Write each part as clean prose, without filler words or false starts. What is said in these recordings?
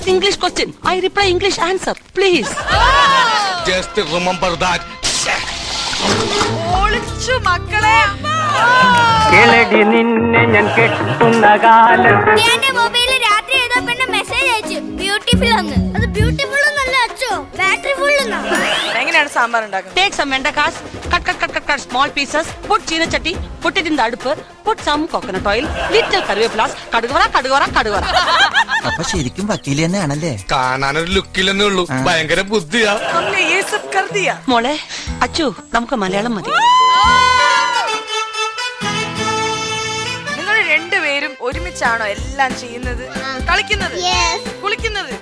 ask English question. I reply English answer. Please. Just remember that. ഒളിച്ചു മക്കളെ. കേളടി നിന്നെ ഞാൻ കെട്ടുന്ന കാലം. എന്റെ മൊബൈലിൽ രാത്രി ഏതോ പെണ്ണ് മെസ്സേജ് അയച്ചു ബ്യൂട്ടിഫുൾ എന്ന്. അത് ബ്യൂട്ടിഫുൾ എന്നല്ല അച്ചോ, ബാറ്ററി ഫുൾ എന്നാ. എങ്ങനെയാണ് സാമ്പാർ ഉണ്ടാക്കുന്നത്? Take some vendakas, cut small pieces. Put china chatti, put it in the അടുപ്പ്. Put some coconut oil, little കറിവേപ്പില, കടുകറ. അപ്പൊ ശരിക്കും വക്കീല് തന്നെയാണല്ലേ? കാണാനൊരു ലുക്കില്ലെന്നേ ഉള്ളൂ, ഭയങ്കര ബുദ്ധിയാ. हमने ये सब कर दिया. മോളെ അച്ചു നമുക്ക് മലയാളം മതി. നിങ്ങൾ രണ്ടുപേരും ഒരുമിച്ചാണോ എല്ലാം ചെയ്യുന്നത്? കളിക്കുന്നത്, കുളിക്കുന്നത്?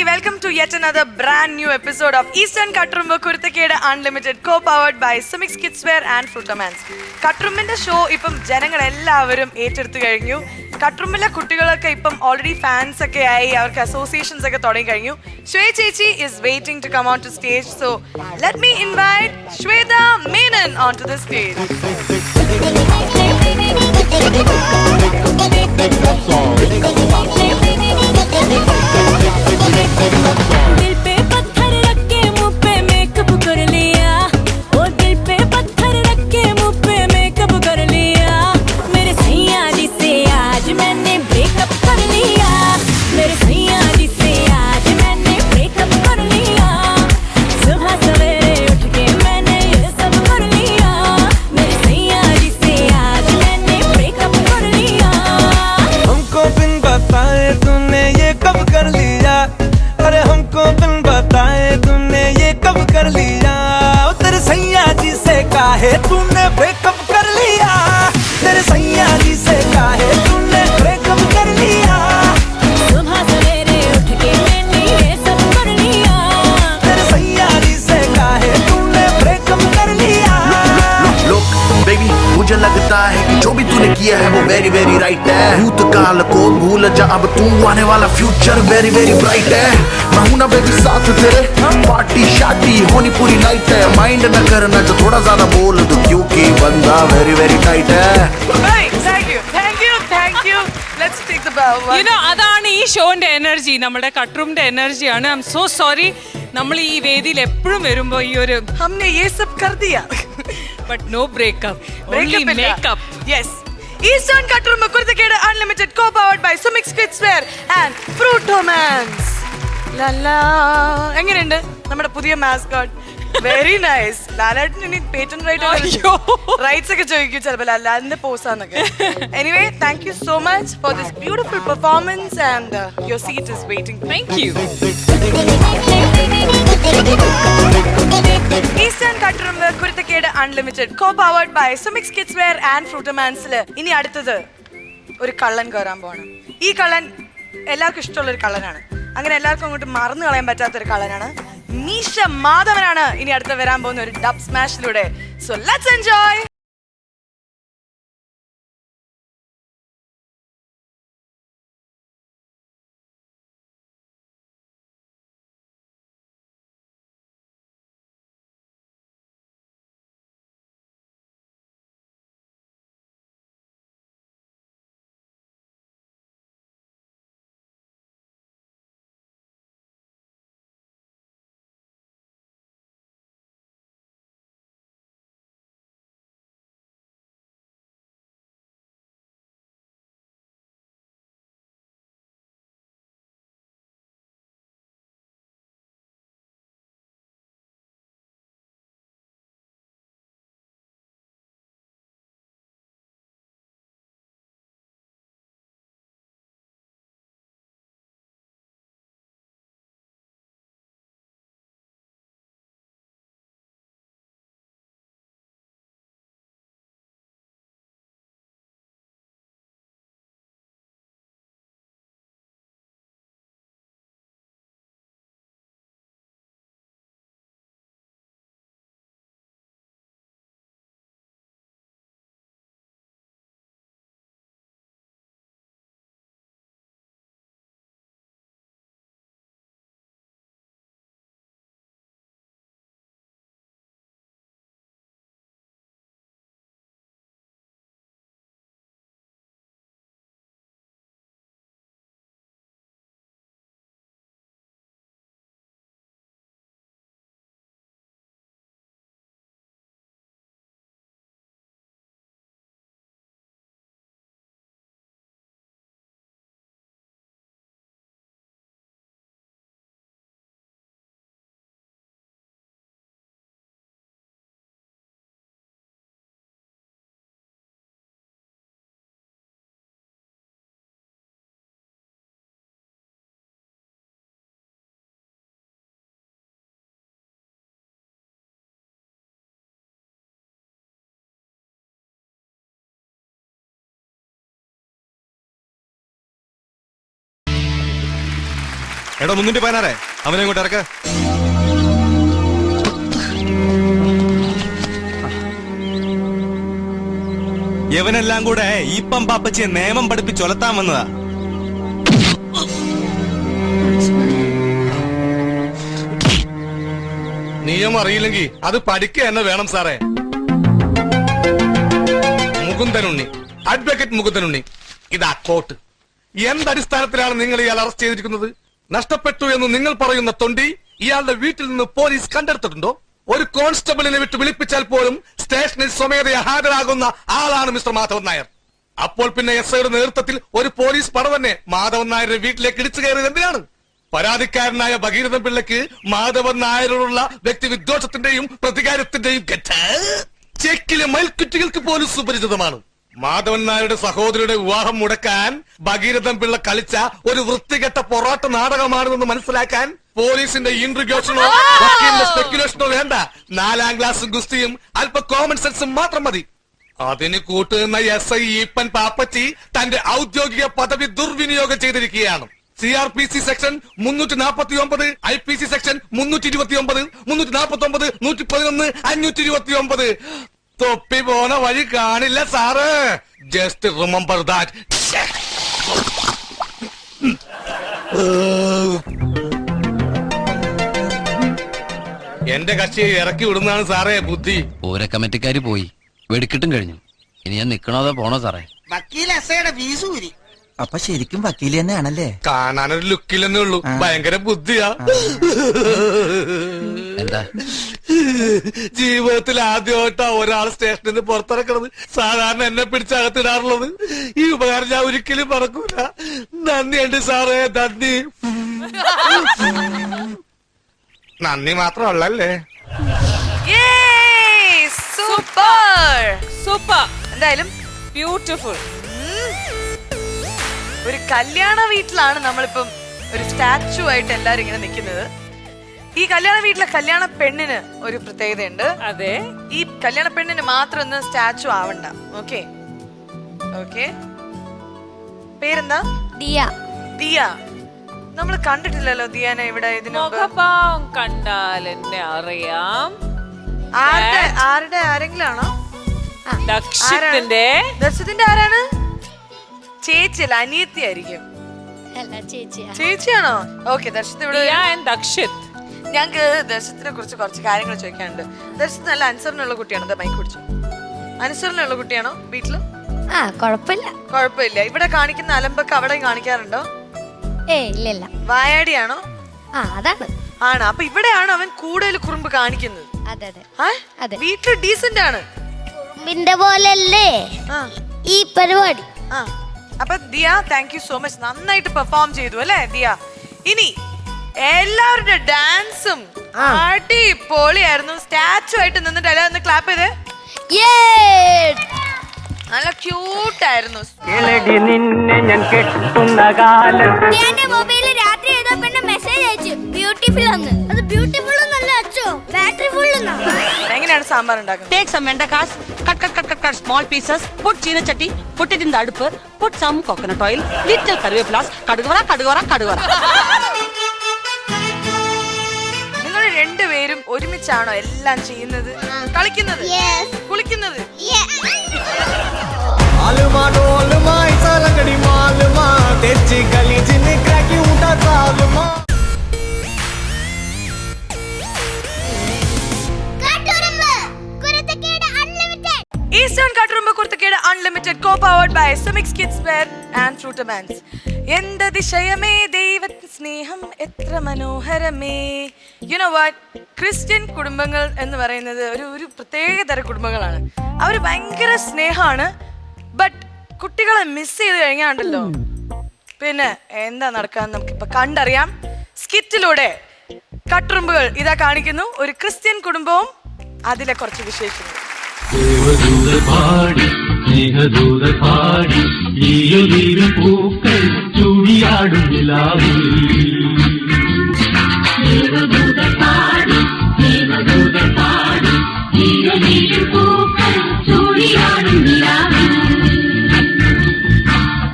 Welcome to yet another brand new episode of Eastern Kattrumbu Kurthakede Unlimited, co-powered by Sumix Kidswear and Fruitamans. കട്ട്റുമ്പിന്റെ ഷോ ഇപ്പം ജനങ്ങൾ എല്ലാവരും ഏറ്റെടുത്തു കഴിഞ്ഞു. കട്ട്റുമ്പിലെ കുട്ടികളൊക്കെ ഇപ്പം ഓൾറെഡി ഫാൻസ് ഒക്കെ ആയി, അവർക്ക് അസോസിയേഷൻസ് ഒക്കെ തുടങ്ങി കഴിഞ്ഞു. ശ്വേത ചേച്ചി is waiting to come on to stage, so let me invite Shweta Menon onto the stage. दिल पे पत्थर रख के मुंह पे मेकअप कर लिया, ओ दिल पे पत्थर रख के मुंह पे मेकअप कर लिया. मेरे सैया जी से आज मैंने ब्रेकअप कर लिया, मेरे सैया जी से आज मैंने ब्रेकअप कर लिया. सुबह सवेरे उठ के मैंने ये सब कर लिया, मेरे सैया जी से आज मैंने ब्रेकअप कर लिया. हमको बिन बताए तूने ये कब कर लिया, अरे हमको बिन बताए तूने ये कब कर लिया. तेरे सैया जी से काहे तूने ब्रेकअप कर लिया, तेरे सैया जी से काहे तूने ब्रेकअप कर लिया. सुबह सवेरे उठ के मैंने ये सब कर लिया, तेरे सैया जी से काहे तूने ब्रेकअप कर लिया. Look, baby, मुझे लगता है कि जो भी तूने किया है वो वेरी वेरी राइट है. भूतकाल को भूल जा, अब तू आने वाला फ्यूचर वेरी वेरी ब्राइट है. मैं हूं ना बेबी साथ तेरे, पार्टी शादी होनी पूरी नाइट है. माइंड न करना जो थोड़ा ज्यादा बोल दो, क्योंकि बंदा वेरी वेरी टाइट है. Thank you. Let's take the bow. അതാണ് ഈ ഷോന്റെ എനർജി, നമ്മുടെ കട്ട്റൂമിന്റെ എനർജിയാണ്. ഐ എം സോ സോറി, നമ്മൾ ഈ വേദിയിൽ എപ്പോഴും വരുമ്പോ ഈ ഒരു हमने ये सब कर दिया, but no breakup, only makeup. Yes. Eastern Kattrumbu Kurthakede Unlimited, co-powered by Sumix Kidswear and Fruitamans. എങ്ങനെയുണ്ട് നമ്മുടെ പുതിയ മാസ്കോട്ട്? Very nice. ലാലേട്ടൻ ഇനി പേറ്റന്റ് റൈറ്റ്സ് ഒക്കെ ചോദിക്കും ചിലപ്പോൾ ലാലിന്റെ പോസാന്നൊക്കെ. Anyway, thank you so much for this beautiful performance and your seat is waiting. Thank you. Eastern Kattrumbu Kurthakede Unlimited, co-powered by Sumix Kidswear and Fruitamans. ഇനി അടുത്തത് ഒരു കള്ളൻ കയറാൻ പോവാണ്. ഈ കള്ളൻ എല്ലാവർക്കും ഇഷ്ടമുള്ള ഒരു കള്ളനാണ്. അങ്ങനെ എല്ലാവർക്കും അങ്ങോട്ട് മറന്നു കളയാൻ പറ്റാത്തൊരു കള്ളനാണ്. മീശ മാധവനാണ് ഇനി അടുത്ത് വരാൻ പോകുന്ന ഒരു ഡബ് സ്മാഷിലൂടെ. So let's enjoy. എടാ 316 അവനെ ഇങ്ങോട്ട് ഇറക്ക. യവനെല്ലാം കൂടെ ഈപ്പം പാപ്പച്ചിയെ നിയമം പഠിപ്പിച്ച് ഒലത്താൻ വന്നതാ. നിയമം അറിയില്ലെങ്കിൽ അത് പഠിക്കുക തന്നെ വേണം സാറേ. മുകുന്ദനുണ്ണി, അഡ്വക്കേറ്റ് മുകുന്ദനുണ്ണി, ഇതാ കോട്ട്. എന്തടിസ്ഥാനത്തിലാണ് നിങ്ങൾ ഇയാൾ അറസ്റ്റ് ചെയ്തിരിക്കുന്നത്? നഷ്ടപ്പെട്ടു എന്ന് നിങ്ങൾ പറയുന്ന തൊണ്ടി ഇയാളുടെ വീട്ടിൽ നിന്ന് പോലീസ് കണ്ടെടുത്തിട്ടുണ്ടോ? ഒരു കോൺസ്റ്റബിളിനെ വിട്ട് വിളിപ്പിച്ചാൽ പോലും സ്റ്റേഷനിൽ സ്വമേധയാ ഹാജരാകുന്ന ആളാണ് മിസ്റ്റർ മാധവൻ നായർ. അപ്പോൾ പിന്നെ SIയുടെ നേതൃത്വത്തിൽ ഒരു പോലീസ് പട തന്നെ മാധവൻ നായരുടെ വീട്ടിലേക്ക് ഇടിച്ചു കയറിയത് എന്തിനാണ്? പരാതിക്കാരനായ ഭഗീരഥൻ പിള്ളയ്ക്ക് മാധവൻ നായരോടുള്ള വ്യക്തിവിദ്വേഷത്തിന്റെയും പ്രതികാരത്തിന്റെയും ചെക്കിലെ മയിൽക്കുറ്റികൾക്ക് പോലും സുപരിചിതമാണ്. മാധവൻ നായരുടെ സഹോദരിയുടെ വിവാഹം മുടക്കാൻ ഭഗീരഥൻ പിള്ള കളിച്ച ഒരു വൃത്തികെട്ട പൊറാട്ട നാടകമാണെന്ന് മനസ്സിലാക്കാൻ പോലീസിന്റെ ഇൻട്രിഗ്യൂഷനോ വക്കീലിന്റെ സ്പെക്യുലേഷനോ വേണ്ട. 4ാം ക്ലാസും ഗുസ്തിയും അല്പ കോമൺ സെൻസും മാത്രം മതി. അതിന് കൂട്ടുനിന്ന SI ഈപ്പൻ പാപ്പച്ചി തന്റെ ഔദ്യോഗിക പദവി ദുർവിനിയോഗം ചെയ്തിരിക്കുകയാണ്. CRPC section 349, IPC section 329, 349, 111, 529. തൊപ്പി പോണ വഴി കാണില്ല സാറ്. Just remember that. എന്റെ കക്ഷിയെ ഇറക്കി വിടുന്നതാണ് സാറേ ബുദ്ധി. ഓരോ കമ്മിറ്റിക്കാര് പോയി, വെടിക്കിട്ടും കഴിഞ്ഞു. ഇനി ഞാൻ നിക്കണോതോ പോണോ സാറേ? വക്കീൽ എസ്ഐയുടെ ഫീസ് ഊരി. അപ്പൊ ശരിക്കും വക്കീൽ തന്നെയാണല്ലേ? കാണാനൊരു ലുക്കില്ലെന്നേ ഉള്ളൂ, ഭയങ്കര ബുദ്ധിയാ. എന്താ ജീവിതത്തിൽ ആദ്യമായിട്ടാ ഒരാൾ സ്റ്റേഷനിൽ നിന്ന് പുറത്തിറക്കണത്. സാധാരണ എന്നെ പിടിച്ചകത്തിടാറുള്ളത്. ഈ ഉപകാരം ഞാൻ ഒരിക്കലും മറക്കൂല. നന്ദിയുണ്ട് സാറേ, നന്ദി. നന്ദി മാത്രമല്ലേ. സൂപ്പർ സൂപ്പർ, എന്തായാലും ബ്യൂട്ടിഫുൾ. ഒരു കല്യാണ വീട്ടിലാണ് നമ്മളിപ്പം ഒരു സ്റ്റാച്ചു ആയിട്ട് എല്ലാരും ഇങ്ങനെ നിൽക്കുന്നത്. ഈ കല്യാണ വീട്ടിലെ കല്യാണ പെണ്ണിന് ഒരു പ്രത്യേകതയുണ്ട്. അതെ, ഈ കല്യാണ പെണ്ണിന് മാത്രം ഒന്ന് സ്റ്റാച്ചു ആവണ്ട. ഓക്കെ ഓക്കെ, പേരെന്താ? ദിയ. ദിയ. നമ്മൾ കണ്ടിട്ടില്ലല്ലോ ദിയാനെ ഇവിടെ ഇതിന് മുമ്പ്. മുഖഭാവം കണ്ടാൽ എന്നെ അറിയാം. ആരുടെ ആരെങ്കിലും ആണോ? ദക്ഷിത്തിന്റെ. ദർശത്തിന്റെ ആരാണ്? ചേച്ചിയല്ല, അനിയത്തി ആയിരിക്കും. അല്ല, ചേച്ചിയാ. ചേച്ചിയാണോ? ഓക്കെ, ദർശത്ത് ഇവിടെ. ദക്ഷിത്, ഞങ്ങക്ക് ദർശത്തിനെ കുറിച്ച് കുറച്ച് കാര്യങ്ങൾ ചോദിക്കാനുണ്ട്. ദർശത്ത് നല്ല അനുസരണമുള്ള കുട്ടിയാണോ? മൈക്ക് കുടിച്ചു. അനുസരണമുള്ള കുട്ടിയാണോ വീട്ടില്? ആ, കുഴപ്പമില്ല. കുഴപ്പമില്ല. ഇവിടെ കാണിക്കുന്ന അലമ്പൊക്കെ അവിടെ കാണിക്കാറുണ്ടോ? ഇല്ല. വായാടിയാണോ? ആ, അതാണ്. ആണ്. അപ്പൊ ഇവിടെയാണ് അവൻ കൂടുതൽ കുറുമ്പ് കാണിക്കുന്നത്. അതെ. വീട്ടില് ഡീസന്റ് ആണ്. കുറുമ്പിന്റെ പോലല്ലേ ഈ പരിപാടി. അപ്പൊ Diya, thank you so much. നന്നായിട്ട് പെർഫോം ചെയ്തു അല്ലേ ദിയ? ഇനി എല്ലാവരുടെ ഡാൻസും അടിപൊളിയായിരുന്നു. സ്റ്റാച്ചു ആയിട്ട് നിന്നിട്ട് എല്ലാവരും ഒന്ന് ക്ലാപ്പ് ചെയ്തേ. നല്ല ക്യൂട്ടായിരുന്നു. മൊബൈലിൽ രാത്രി ഏതോ പെണ്ണ് മെസ്സേജ് അയച്ചു, ബ്യൂട്ടിഫുൾ ആണ്. അത് ബ്യൂട്ടിഫുൾ എന്നല്ല അച്ചോ, ബാറ്ററി ഫുൾ എന്നാ. എങ്ങനെയാണ് സാമ്പാർ ഉണ്ടാക്കുന്നത്? Take some vendakas, cut small pieces, put china chatti, put it in the adupper, put some coconut oil, little karvepulas, kadugavara. നിങ്ങൾ രണ്ടുപേരും ഒരുമിച്ചാണോ എല്ലാം ചെയ്യുന്നത്? കളിക്കുന്നത്, കുളിക്കുന്നത്? Eastern Kattrumbu Kuruthakkedu unlimited, co-powered by Sumix Kidswear and Frutamans. എന്തതിശയമേ ദൈവത്തിൻ സ്നേഹം എത്ര മനോഹരമേ. യു നോ വാട്ട്, ക്രിസ്ത്യൻ കുടുംബങ്ങൾ എന്ന് പറയുന്നത് ഒരു പ്രത്യേക തരം കുടുംബങ്ങളാണ്. അവർ ഭയങ്കര സ്നേഹമാണ്. ബട്ട് കുട്ടികളെ മിസ് ചെയ്ത് കഴിഞ്ഞാണ്ടല്ലോ പിന്നെ എന്താ നടക്കാന്ന് നമുക്കിപ്പോ കണ്ടറിയാം. സ്കിറ്റിലൂടെ കട്ടുറുമ്പുകൾ ഇതാ കാണിക്കുന്നു ഒരു ക്രിസ്ത്യൻ കുടുംബവും അതിലെ കുറച്ച് വിശേഷങ്ങൾ. പൂക്കൾ ചൂടിയാടും നിലാവിൽ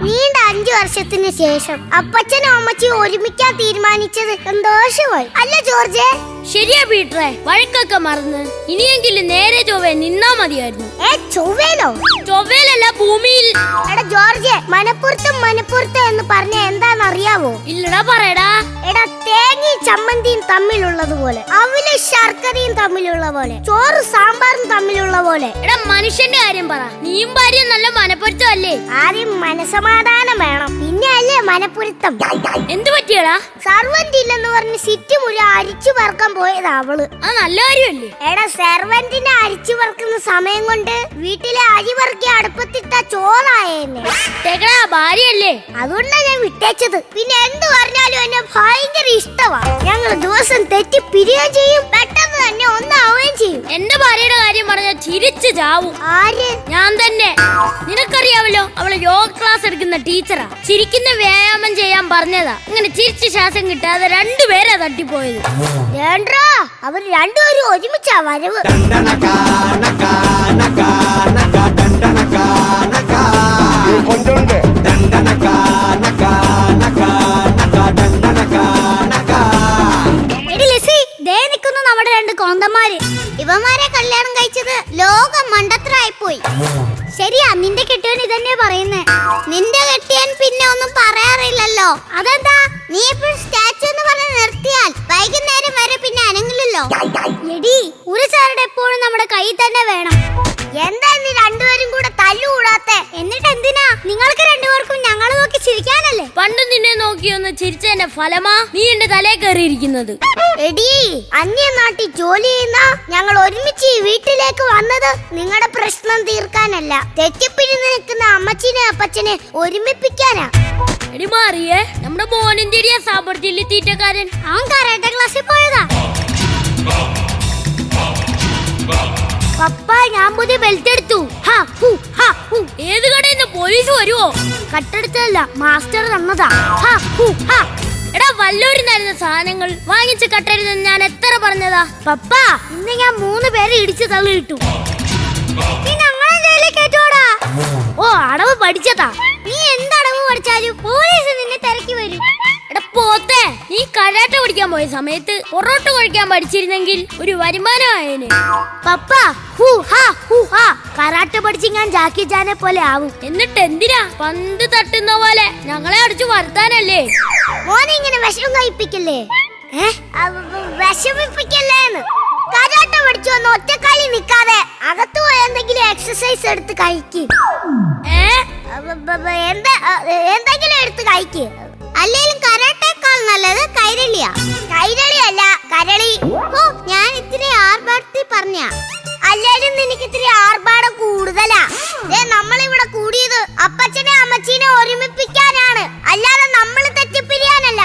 നീണ്ട 5 വർഷത്തിന് ശേഷം അപ്പച്ചനും അമ്മച്ചിയും ഒരുമിക്കാൻ തീരുമാനിച്ചത് സന്തോഷമായി. അല്ല ജോർജ്? ശരിയാ പീറ്ററെ, വഴക്കൊക്കെ മറന്ന് ഇനിയെങ്കിലും നേരെ ചൊവ്വേ നിന്നാ മതിയായിരുന്നു. ചൊവ്വേലോ? ചൊവ്വേലല്ല, ഭൂമിയിൽ. എടാ ജോർജ്, മനപ്പുറത്തും എന്ന് പറഞ്ഞ എന്താണെന്നറിയാവോ? ഇല്ലടാ, പറയടാ. എടാ, തേങ്ങയും ചമ്മന്തിയും തമ്മിലുള്ളത് പോലെ, അവിലും ശർക്കരയും തമ്മിലുള്ള പോലെ, ചോറ് സാമ്പാറും തമ്മിലുള്ള പോലെ. എടാ, മനുഷ്യന്റെ കാര്യം പറ. നീയും ഭാര്യയും നല്ല മനപ്പൊരുത്തം അല്ലേ? ആദ്യം മനസമാധാനം വേണം, പിന്നെ അല്ലേ മനപ്പൊരുത്തം. എന്ത് പറ്റിയടാ? സർവന്റ് ഇല്ലെന്ന് പറഞ്ഞ് സിറ്റി മുഴുവൻ അരിച്ചു പറക്കാൻ പോയത് അവള്. ആ നല്ല കാര്യമല്ലേ? എടാ, സെർവന്റിനെ അരിച്ചു പറക്കുന്ന സമയം കൊണ്ട് വീട്ടിലെ അരി പറക്കി അടുപ്പത്തിട്ട ചോറായേനെ. ഭാര്യയല്ലേ? അതുകൊണ്ടാ ഞാൻ വിട്ടേച്ചത്. പിന്നെ എന്ത് പറഞ്ഞാലും എന്നെ ഭയങ്കര ഇഷ്ടമാ. ഞങ്ങൾ ദിവസം തെറ്റി പിരിയുകയും ചെയ്യും, പെട്ടെന്ന് തന്നെ ഒന്നാവുകയും ചെയ്യും. എന്റെ ഭാര്യയുടെ കാര്യം പറഞ്ഞാൽ ചിരിച്ചു ചാവും. ആര്? ഞാൻ തന്നെ. നിനക്കറിയാവല്ലോ, അവള് യോഗ ക്ലാസ് എടുക്കുന്ന ടീച്ചറാ. ചിരിക്കുന്ന വ്യായാമം ചെയ്യാൻ പറഞ്ഞതാ. ഇങ്ങനെ ചിരിച്ച് ശ്വാസം കിട്ടാതെ രണ്ടുപേരാ തട്ടിപ്പോയത്. അവർ രണ്ടുപേരും ഒരുമിച്ചാ വരവ്. നമ്മുടെ രണ്ട് കോന്തന്മാര്. ഇവന്മാരെ കല്യാണം കഴിച്ചത് ലോക മണ്ടത്തരായിപ്പോയി. ശരിയാ, നിന്റെ കെട്ടിയവൻ ഇതന്നെ പറയുന്നേ. നിന്റെ കെട്ടിയവൻ പിന്നെ ഒന്നും പറയാറില്ലല്ലോ. അതെന്താ? നീ എപ്പോഴും സ്റ്റാച്ചു എന്ന് പറഞ്ഞ് നിർത്തിയാൽ വൈകുന്നേരം വരെ പിന്നെ അനങ്ങില്ലല്ലോ. എടി, ഒരു സാറുടെ എപ്പോഴും നമ്മുടെ കയ്യിൽ തന്നെ വേണം. എന്താ നീ രണ്ടുപേരും കൂടെ തല്ലുകൂടാത്തെ? എന്നിട്ട് എന്തിനാ? നിങ്ങൾക്ക് രണ്ടുപേർക്കും ഞങ്ങളെ നോക്കി ചിരിക്കാനല്ലേ? പണ്ട് നിന്നെ നോക്കിയൊന്ന് ചിരിച്ചതിന്റെ ഫലമാ നീ എന്റെ തലേ കയറിയിരിക്കുന്നത്. എടി, അന്യനാട്ടിൽ ജോലി ചെയ്യുന്ന ഞങ്ങൾ ഒരുമിച്ച് ഈ വീട്ടിലേക്ക് വന്നത് നിങ്ങളുടെ പ്രശ്നം തീർക്കാനല്ല, തെറ്റിപ്പിരിഞ്ഞ് നിൽക്കുന്ന അമ്മച്ചിനെ അപ്പച്ചനെ ഒരുമിപ്പിക്കാനാ. എടി മാറിയേ, നമ്മുടെ മോനെന്തിരിയാ സാമ്പത്തിക തീറ്റക്കാരൻ? അവൻ കരാട്ടെ ക്ലാസ്സിൽ പോയതാ. പപ്പ, ഞാൻ പുതിയ ബെൽറ്റ് എടുത്തു. ഏത് കടയിൽ നിന്ന് പോലീസ് വരുവോ? കട്ടെടുത്തല്ല, മാസ്റ്റർ തന്നതാ. എടാ, വല്ലവരും തരുന്ന സാധനങ്ങൾ വാങ്ങിച്ച് കട്ടരുതെന്ന് ഞാൻ എത്ര പറഞ്ഞതാ? പപ്പ, ഇന്ന് ഞാൻ 3 പേരെ ഇടിച്ചു തള്ളിയിട്ടു. നീ ഞങ്ങളെ ജയിലിൽ കേട്ടോടാ. ഓ, അടവ് പഠിച്ചതാ. നീ എന്തടവ് പഠിച്ചാലും പോലീസ് നിന്നെ തിരക്കി വരും. എടാ പോത്തെ, നീ കരാട്ട പഠിക്കാൻ പോയ സമയത്ത് പൊറോട്ട കഴിക്കാൻ പഠിച്ചിരുന്നെങ്കിൽ ഒരു വരുമാനമായേനെ. പപ്പ, കരാട്ടെ പഠിച്ച് ഞാൻ ജാക്കി ചാനെ പോലെ ആവും. എന്നിട്ട് എന്തിനാ പന്ത് തട്ടുന്ന പോലെ ഞങ്ങളെ അടിച്ചു വരുത്താനല്ലേ? മോനെ ഇങ്ങനെ വിഷം കഴിപ്പിക്കല്ലേ? വിഷമിപ്പിക്കല്ലേന്ന്. കരാട്ടെ പഠിച്ചു വന്ന് ഒറ്റക്കാലി നിക്കാതെ അകത്ത് പോയി എന്തെങ്കിലും എക്സസൈസ് എടുത്ത് കഴിക്കും. എന്തെങ്കിലും എടുത്ത് കഴിക്കും. അല്ലേലും കരാട്ടേക്കാൾ നല്ലത് കൈരളിയാ. കൈരളിയല്ല, കരളി. ഞാൻ ഇത്തിരി ആർഭാടത്തിൽ പറഞ്ഞ. അല്ലേലും നിനക്ക് ഇത്തിരി ആർഭാടം കൂടുതലാ. നമ്മളിവിടെ കൂടിയത് അപ്പച്ചനെ അമ്മച്ചീനെ ഒരുമിപ്പിക്കാനാണ്, അല്ലാതെ നമ്മൾ തെറ്റിപ്പിരിയാനല്ല.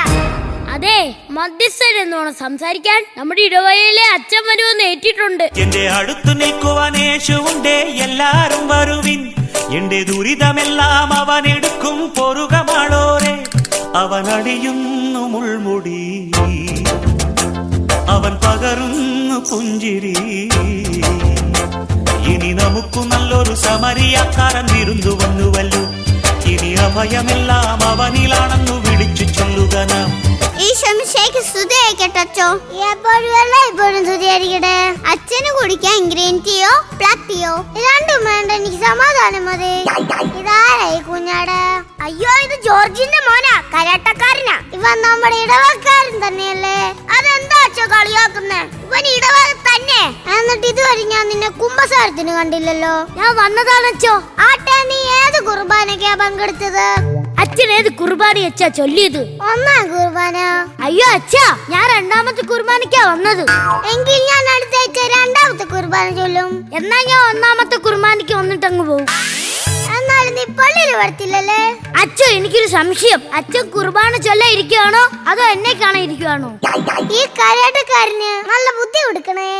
അതെ, മധ്യസ്ഥരെന്നോണം സംസാരിക്കാൻ നമ്മുടെ ഇടവകയിലെ അച്ഛൻ വരുമെന്ന് ഏറ്റിട്ടുണ്ട്. എന്റെ അടുത്തു നിൽക്കുവാൻ യേശുവുണ്ടേ, എല്ലാരും വരുവിൻ. എന്റെ ദുരിതമെല്ലാം അവൻ എടുക്കും പൊറുകമാളോരെ. അവൻ അടിയുന്നു മുൾമുടി, അവൻ പകരുന്നു പുഞ്ചിരി. ഇനി നമുക്ക് നല്ലൊരു സമരിയാക്കാരൻ വിരുന്നു വന്നുവല്ലോ. ഇനി അഭയമെല്ലാം അവനിലാണെന്നു വിളിച്ചു ചൊല്ലുക നാം. അച്ഛന് കുടിക്കാൻ ഗ്രീൻ ടീയോ ബ്ലാക്ക് ടീയോ രണ്ടും വേണ്ട, എനിക്ക് സമാധാനം മതി. ഇതാരായി കുഞ്ഞാട്? അയ്യോ, ഇത് ജോർജിന്റെ മോനാ, കരാട്ടക്കാരനാ. ഇവൻ നമ്മുടെ ഇടവക്കാരൻ തന്നെയല്ലേ? അതെന്താ അച്ഛ കളിയാക്കുന്നേ? ഇവൻ ഇടവക തന്നെ. എന്നിട്ട് ഇതുവരെ ഞാൻ നിന്നെ കുമ്പസാരത്തിന് കണ്ടില്ലല്ലോ. ഞാൻ വന്നതാണച്ചോ. ആട്ടെ, നീ ഏത് കുർബാനക്കാ പങ്കെടുത്തത്? അച്ഛൻ ഏത് കുർബാന അച്ഛാ ചൊല്ലിയത്? 1-ാം കുർബാന. അയ്യോ അച്ഛാ, ഞാൻ 2-ാമത്തെ കുർബാനക്കാ വന്നത്. എങ്കിൽ ഞാൻ അടുത്താഴ്ച 2-ാമത്തെ കുർബാന ചൊല്ലും. എന്നാ ഞാൻ 1-ാമത്തെ കുർബാനയ്ക്ക് വന്നിട്ടങ്ങ് പോകും. എന്നാലും നീ പള്ളിയിൽ വരത്തില്ലല്ലേ? അച്ഛോ, എനിക്കൊരു സംശയം. അച്ഛൻ കുർബാന ചൊല്ല ഇരിക്കുകയാണോ അതോ എന്നെ കാണാൻ ഇരിക്കുകയാണോ? ഈ കരാട്ടക്കാരന് നല്ല ബുദ്ധി കൊടുക്കണേ.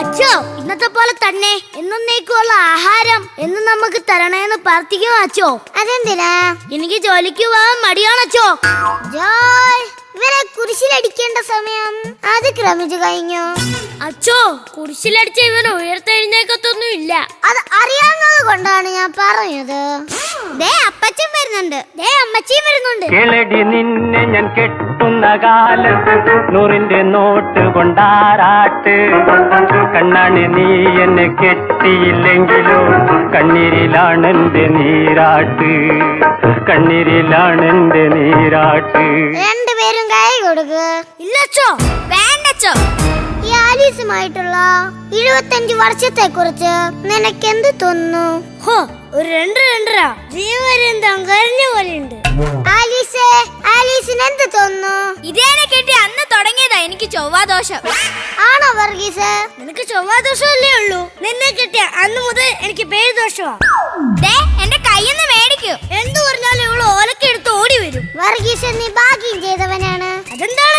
അച്ഛോ, ഇന്നത്തെ പോലെ തന്നെ എന്നേക്കുള്ള ആഹാരം എന്ന് നമുക്ക് തരണേന്ന് പ്രാർത്ഥിക്കുമോ അച്ഛോ? അതെന്തിനാ? എനിക്ക് ജോലിക്ക് പോകാൻ മടിയാണച്ചോ. ജോയ്, ഇവരെ കുരിശിലടിക്കേണ്ട ഉയർത്തേണ്ട സമയം അതിക്രമിച്ചു കഴിഞ്ഞു. അച്ഛോ, കുരിശിലടിച്ച ഇവന് ഉയർത്തെഴുന്നേക്കത്തൊന്നും ഇല്ല. അത് അറിയാവുന്നത് കൊണ്ടാണ് ഞാൻ പറഞ്ഞത്. ദേ അപ്പച്ചൻ വരുന്നുണ്ട്, ദേ അമ്മച്ചിയും വരുന്നുണ്ട്. കേളടി നിന്നെ ഞാൻ കെട്ടുന്ന കാലത്ത് 100-ന്റെ നോട്ട് കൊണ്ടാറാട്ട്. കണ്ണാണ് നീ എന്നെ കെട്ടിയില്ലെങ്കിലോ കണ്ണീരിലാണെന്റെ നീരാട്ട്, കണ്ണീരിലാണെന്റെ നീരാട്ട്. രണ്ടുപേരും കൈ കൊടുക്ക്. ഇല്ലച്ചോ, വേണ്ടച്ചോ. ഈ ആലീസുമായിട്ടുള്ള 25 വർഷത്തെ കുറിച്ച് നിനക്കെന്ത് തോന്നുന്നു? ഹോ, ഒരു 2-2.5 ജീവപര്യന്തം കരഞ്ഞ പോലെയുണ്ട്. ആലീസിന് എന്ത് തോന്നുന്നു? ഇതേനെ കെട്ടി അന്ന് തുടങ്ങിയതാ എനിക്ക് ചൊവ്വാദോഷം. ആണോ വർഗീസ്? നിനക്ക് ചൊവ്വാദോഷമല്ലേ ഉള്ളൂ. നിന്നെ കെട്ടിയ അന്ന് മുതൽ എനിക്ക് പേരുദോഷമാ. എന്റെ കയ്യിന്ന് മേടിക്കൂ. എന്തു പറഞ്ഞാലും ഇവള് ഓലക്കെടുത്ത് ഓടി വരും. വർഗീസ് നീ ഭാഗ്യം ചെയ്തവനാണ്. അതെന്താണോ?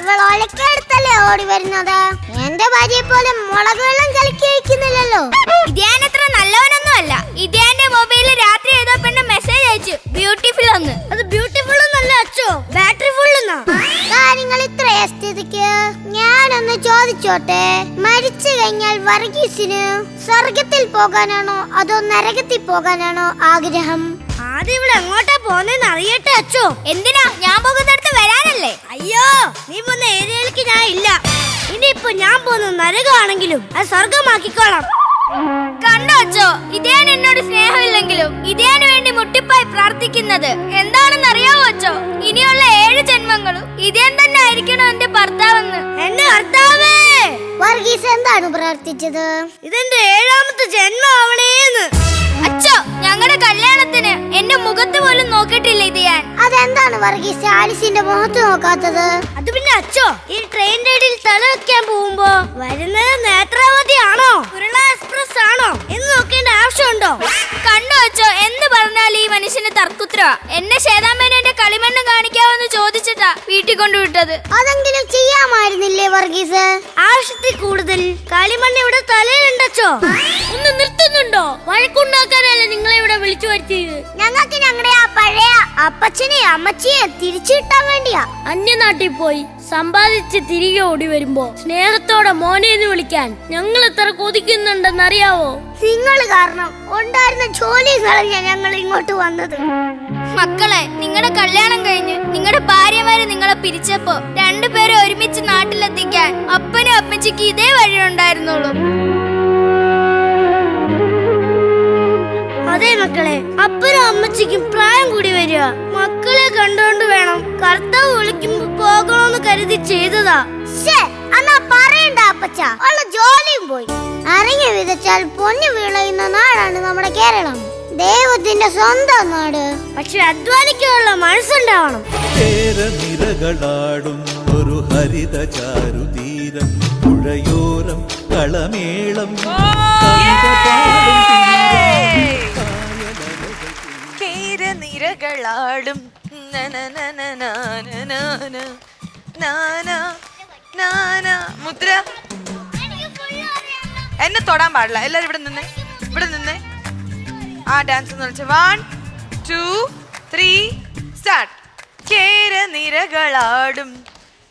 ഇവൾ ഓലക്കെടുത്തല്ലേ ഓടി വരുന്നത്. എന്റെ ഭാര്യയെ പോലെ മുളക് വെള്ളം കലക്കി അയക്കുന്നില്ലല്ലോ. ഇതേനത്ര നല്ലവനൊന്നും അല്ല. ഇതേന്റെ മൊബൈലിൽ രാത്രി ഏതോ പെണ്ണ് മെസ്സേജ് അയച്ചു, ബ്യൂട്ടിഫുൾ എന്ന്. അത് ബ്യൂട്ടിഫുൾ ഒന്നല്ല അച്ഛോ, ബാറ്ററി ഫുൾ എന്നാ. കാര്യങ്ങൾ ഇത്രയ സ്ഥിതിക്ക് ഞാനൊന്ന് ചോദിച്ചോട്ടെ, മരിച്ചു കഴിഞ്ഞാൽ വർഗീസിന് സ്വർഗത്തിൽ പോകാനാണോ അതോ നരകത്തിൽ പോകാനാണോ ആഗ്രഹം? ആദ്യം ഇവിടെ എങ്ങോട്ടാ പോന്നെന്ന് അറിയട്ടെ അച്ഛോ. എന്തിനാ? ഞാൻ പോകുന്നിടത്ത് വരാനല്ലേ. അയ്യോ, നീ പോകുന്ന ഏരിയയിലേക്ക് ഞാൻ ഇല്ല. ഇനിയിപ്പോ ഞാൻ പോകുന്ന നരകമാണെങ്കിലും അത് സ്വർഗമാക്കിക്കോളാം. കണ്ടോ അച്ഛോ, ഇതേന് എന്നോട് സ്നേഹമില്ലെങ്കിലും ഇതേന് വേണ്ടി മുട്ടിപ്പായി പ്രാർത്ഥിക്കുന്നത് എന്താണെന്ന് അറിയാവോ അച്ഛോ? ഇനിയുള്ള 7 ജന്മങ്ങളും ഇതേൻ തന്നെ ആയിരിക്കണം എന്റെ ഭർത്താവെന്ന്. എന്റെ ഭർത്താവേ! വർഗീസ് എന്താണ് പ്രാർത്ഥിച്ചത്? ഇതെന്റെ 7ാമത്തെ ജന്മം ആവണേന്ന്. അച്ഛോ, ഞങ്ങളുടെ കല്യാണത്തിന് എന്റെ മുഖത്ത് പോലും നോക്കിയിട്ടില്ല ഇത് ഞാൻ. അതെന്താണ് വർഗീസ് ആലിസിന്റെ മുഖത്ത് നോക്കാത്തത്? അത് പിന്നെ അച്ഛോ, ഈ ട്രെയിൻ റൈഡിൽ തല വെക്കാൻ പോകുമ്പോ വരുന്നത് നേത്രാവതി ആണോ ഉരുള എക്സ്പ്രസ് ആണോ എന്ന് നോക്കേണ്ട ആവശ്യമുണ്ടോ? കണ്ടോ അച്ഛോ, എന്ത് പറഞ്ഞാൽ ഈ മനുഷ്യന് തർക്കുത്ര. എന്നെ ശേതാമേനന്റെ കളിമണ്ണ് കാണിക്കാവെന്ന് ചോദിച്ചിട്ടാ വീട്ടിൽ കൊണ്ടുവിട്ടത്. അതെങ്കിലും ചെയ്യാമായിരുന്നില്ലേ വർഗീസ്? ആവശ്യത്തിൽ കൂടുതൽ കളിമണ്ണ് ഇവിടെ തലയിലുണ്ടോ? ഒന്ന് നിർത്തുന്നുണ്ടോ? വഴക്കുണ്ടാക്കാനല്ലേ നിങ്ങളെ ഇവിടെ വിളിച്ചു വരുത്തിയത്? ഞങ്ങൾക്ക് ഞങ്ങളുടെ ആ പഴയ അപ്പച്ചനെ അമ്മച്ചിയെ തിരിച്ചു കിട്ടാൻ വേണ്ടിയാ. അന്യനാട്ടിൽ പോയി സമ്പാദിച്ച് തിരികെ ഓടി വരുമ്പോ സ്നേഹത്തോടെ മോനേന്ന് വിളിക്കാൻ ഞങ്ങൾ എത്ര കൊതിക്കുന്നുണ്ടെന്നറിയാവോ? നിങ്ങൾ കാരണം ഉണ്ടായിരുന്ന ജോലി കളഞ്ഞ ഞങ്ങൾ ഇങ്ങോട്ട് വന്നത്. മക്കളെ, നിങ്ങളുടെ കല്യാണം കഴിഞ്ഞ് നിങ്ങളുടെ ഭാര്യമാര് നിങ്ങളെ പിരിച്ചപ്പോ 2 പേരെ ഒരുമിച്ച് നാട്ടിലെത്തിക്കാൻ അപ്പനും അമ്മച്ചിക്ക് ഇതേ വഴിയുണ്ടായിരുന്നുള്ളൂ. അതെ മക്കളെ, അപ്പനും അമ്മച്ചിക്കും പ്രായം കൂടി വരിക. മക്കളെ കണ്ടുകൊണ്ട് വേണം കർത്താവ് വിളിക്കുമ്പോ പോകണമെന്ന് കരുതി ചെയ്തതാ. എന്നാ പറയണ്ട അപ്പച്ച, ഉള്ള ജോലിയും പോയി. അറിഞ്ഞു വിതച്ചാൽ പൊന്നു വിളയുന്ന നാടാണ് നമ്മുടെ കേരളം, ദൈവത്തിന്റെ സ്വന്തം നാട്. പക്ഷെ അധ്വാനിക്കാനുള്ള മനസ്സുണ്ടാവണം. നിരകളാടും ഒരു ഹരിത ചാരുതീരം, പുഴയോരം കളമേളം നിരകളാടും മുദ്ര. എന്നെ തൊടാൻ പാടില്ല. എല്ലാരും ഇവിടെ നിന്നേ, ഇവിടെ നിന്നേ. ആ ഡാൻസ് എന്ന് വിളിച്ച 1 2 3 സ്റ്റാർട്ട്. കേര നിരകളാടും